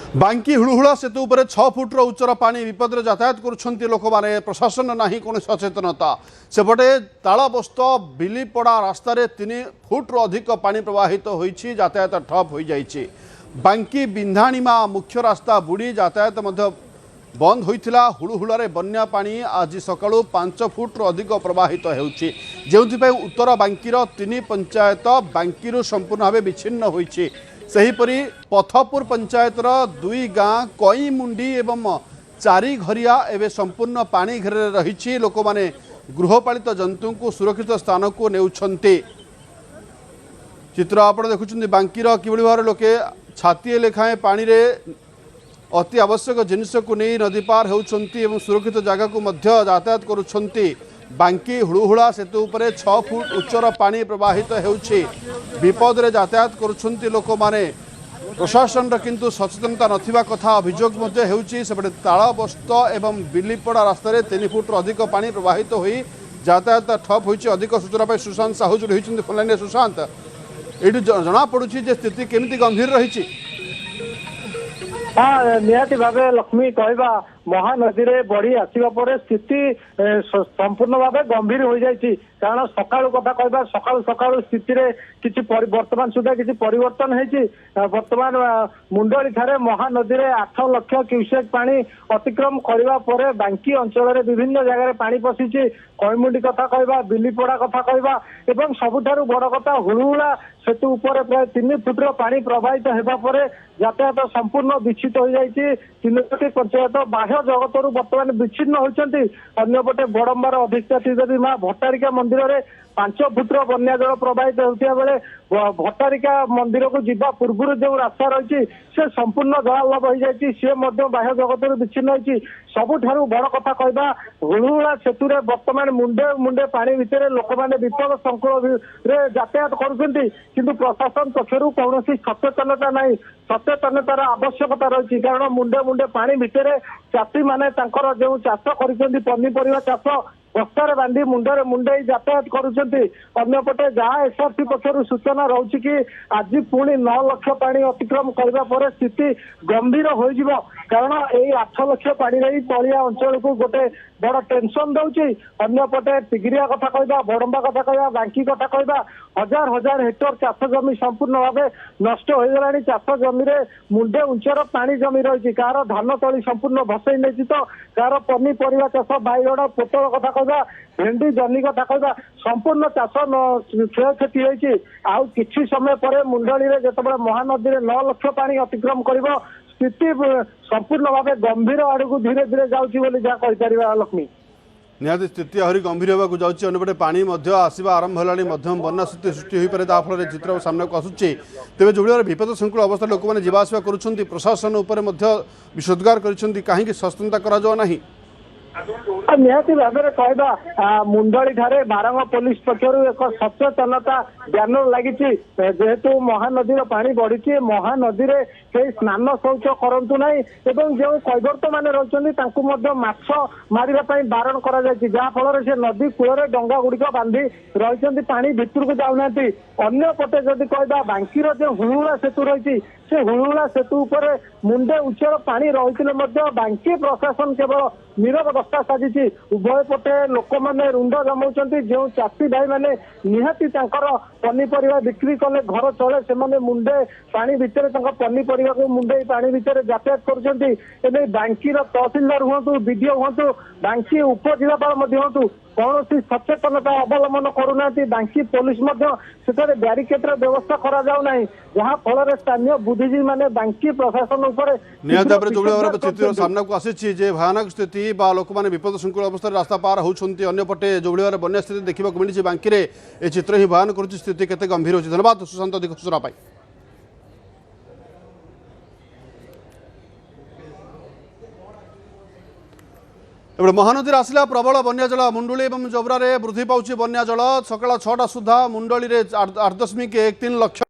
बांकी हुलुहुला सेतु उपर 6 फुट्र उच्चर पानी विपद यातायात करुँच लोक मैंने प्रशासन ना कौन सचेतनता सेपटे तालबस्त बिलीपड़ा रास्त 3 फुट्रु अधिक पानी प्रवाहित होती यातायात ठप हो जाइए। बांकी बिंधाणीमा मुख्य रास्ता बुड़ी यातायात बंद होता हुलुहुलारे बन्या पानी आज सकाळु 5 फुट्रु अधिक प्रवाहित होउछि जेउथिपै उत्तर बांकीर 3 पंचायत बांकीरु संपूर्ण भाव विच्छिन्न होइछि। सेहीपरि पथपुर पंचायतर 2 गाँ कईमुंडी एवं चारि घरिया एवं संपूर्ण पानी घेर रही लोक माने गृहपालित जंतु को सुरक्षित स्थान को नेउछन्ति। चित्र आप देखुं बांकीर किभଳି भाव लोके छातीए लेखाएं पानी रे अति आवश्यक जिनिस को नहीं नदी पार होउछन्ति एवं सुरक्षित जगह को मध्य यातायात करुछन्ति। बांकी हुलुहुला सेतु उपरे 6 फुट उच्चर पानी प्रवाहित होउछि विपद रे यातायात करुछन्ति लोक माने प्रशासन किंतु सचेतनता नथिबा कथा अभियोग मध्य हेउछि। सेपटे तालबस्त एवं बिलीपड़ा रास्त 3 फुट अधिक पानी प्रवाहित होई यातायात ठप होइछि। अधिक सूचना पाई सुशांत साहू जोड़ी होइछन्ति फोनलाइन रे। सुशांत, एठी जना पडुछि जे स्थिति केमिति गंभीर रहिछि? हाँ, निहाती भाव लक्ष्मी कहवा महानदी रे बढ़ी आसवा पर स्थिति संपूर्ण भाव गंभीर हो जाइए। कारण सकाळु कथा कहवा सकाळु सकाळु स्थिति रे किछि वर्तमान सुधा किछि परिवर्तन होइछि। वर्तमान मुंडली ठारे महानदी रे 8 लाख क्यूसेक पानी अतिक्रम करबा परे बांकी अंचल रे विभिन्न जगह रे पानी पसिछि। कईमुंडी कथा कहवा बिलीपड़ा कथा कहवा एवं सबुठारु बड़ कथा हुलुहुला सेतु उपर प्राय 3 फुट्र पानी प्रवाहित हेबा परे यातायात संपूर्ण विच्छिन्न हो जाइछि। 3टी पंचायत बाह्य जगतरू बर्तमान विच्छिन्न होइछन्ति। अन्यपटे बड़म्बार अधिष्ठात्री देवी मां भट्टारिका मंदिर रे 5 फुट्र बन्या जल प्रवाहित होता बेले भट्टारिका मंदिर को जीवा पूर्व जो रास्ता रही से संपूर्ण जलालभ हो जाती सी बाह्य जगत विच्छिन्न होती। सबुठारु बड़ कथा कहवा हुलुहुला सेतु रे वर्तमान मुंडे मुंडे पानी भितर लोक मैंने विपद संकुल यातायात करुँच किंतु प्रशासन पक्षर कौन सचेतनता नहीं। सचेतनतार आवश्यकता रही कारण मुंडे मुंडे पानी भितर चाषी मैंने जो चाष कर पनीपरिया चाष बस्तार बांधी मुंडे मुंडे यातायात करुँच। अन्यपटे जहाँ एसआरसी पक्षर सूचना रही कि आज पुणी 9 लाख पानी अतिक्रम करने पर स्थिति गंभीर हो कारण यही 8 लाख पानी रही तलिया अंचल को गोटे बड़ टेंशन दौर। अन्यपटे टिगिरिया कथा कहवा बड़म्बा कथा कहवा बांकी कथा कहवा हजार हजार हेक्टर चाष जमी संपूर्ण भाव नष्ट हो गलानी। चाष जमी रे मुंडे उंचर पानी जमी रही कार धान तली संपूर्ण भसई नहीं तो कार पनीपरिया चाष बाइगण पोटल कथा कहवा भेंडी जनी कथा कहवा संपूर्ण चाष क्षयक्षति होती। आउ किछि समय पर मुंडली रे जतबे महानदी रे 9 लाख पानी अतिक्रम करिबो स्थिति संपूर्ण भाव गंभीर आड़ को धीरे धीरे जाउछि बोली जा कहि परिबा। लक्ष्मी, निहाती स्थिति आहरी गंभीर होगा जाऊँगी। अंपटे पानी आसवा आरंभ है मध्यम बन्या स्थिति सृष्टि हो पाए जहाँफल चित्र सामना को आसूँ। तेज जो विपद संकुल अवस्था लोक मैंने जावासवा करुँच प्रशासन उपर विशोद्गार कहीं सचेतनता करा निहाती भाव में कहवा मुंडली ठारे बारंग पुलिस पक्षर एक सचेतनता ब्यानर लगी जेहेतु महानदी पानी बढ़ी महानदी रे कई स्नान शौच करतु ना जो कैवर्त मैंने रही माछ मारे बारण कर से नदी कूल डंगा गुड़िक बांधी रही पानी भितर को जाऊना। अन्यपटे जदि कहवा बांकीर जो हुलुहुला सेतु रही से हुलुहुला सेतु उपर मुंडे उच्चर पानी रही बांकी प्रशासन केवल नीरव दस्ता साजिश। उभय पटे लोक मैंने रुंड जमाउछन्ति जो चाषी भाई मैंने निहाती पनीपरिया बिक्री कले घर चले से मुंडे पानी भितर पनीपरिया को मुंडे पानी भितर यातायात करुछन्ति। एने बांकीर तहसीलदार हुंतु बीडीओ हुंतु बांकी उपजिलापाल हुंतु कौन सचेतनता अवलम्बन करूना। बांकी पुलिस ब्यारिकेड व्यवस्था करा जाऊ नाही जहाँ फल स्थानीय बुद्धिजीवी मैंने बांकी प्रशासन उपर निहत चित्र सामना को आसी भयानक स्थिति लोक मैंने विपद संकुल अवस्था रास्ता पार होती। अन्यपटे जो भाव बन्या स्थिति देखा मिली बांकी रे ए चित्र ही बयान कर स्थिति केते गंभीर होती। धन्यवाद सुशांत अधिक सूचना पाई। एबे महानदी आसला प्रबल बन्या जल मुंडली और जोब्रा वृद्धि पाउछि बन्या जल सकाळ 6टा सुधा मुंडली 8.13 लाख